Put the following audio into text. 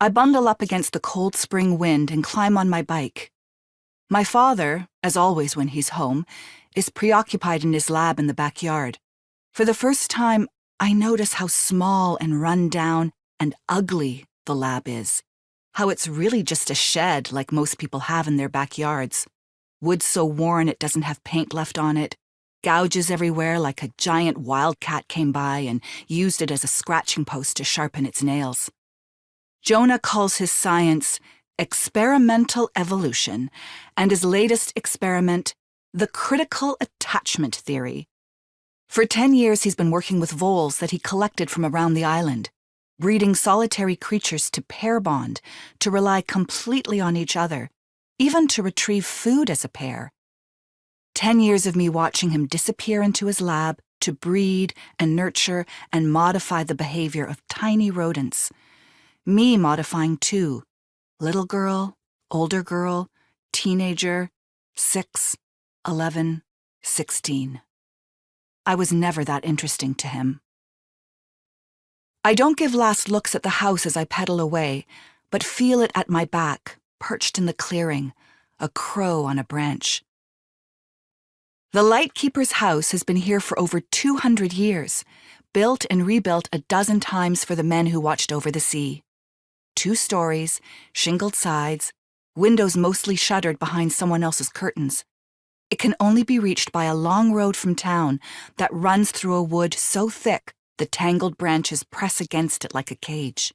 I bundle up against the cold spring wind and climb on my bike. My father, as always when he's home, is preoccupied in his lab in the backyard. For the first time, I notice how small and run down and ugly the lab is. How it's really just a shed like most people have in their backyards. Wood so worn it doesn't have paint left on it. Gouges everywhere like a giant wildcat came by and used it as a scratching post to sharpen its nails. Jonah calls his science experimental evolution and his latest experiment the critical attachment theory. For 10 years he's been working with voles that he collected from around the island, breeding solitary creatures to pair bond, to rely completely on each other, even to retrieve food as a pair. 10 years of me watching him disappear into his lab to breed and nurture and modify the behavior of tiny rodents. Me modifying too. Little girl, older girl, teenager, 6, 11, 16. I was never that interesting to him. I don't give last looks at the house as I pedal away, but feel it at my back, perched in the clearing, a crow on a branch. The Lightkeeper's house has been here for over 200 years, built and rebuilt a dozen times for the men who watched over the sea. 2 stories, shingled sides, windows mostly shuttered behind someone else's curtains. It can only be reached by a long road from town that runs through a wood so thick the tangled branches press against it like a cage.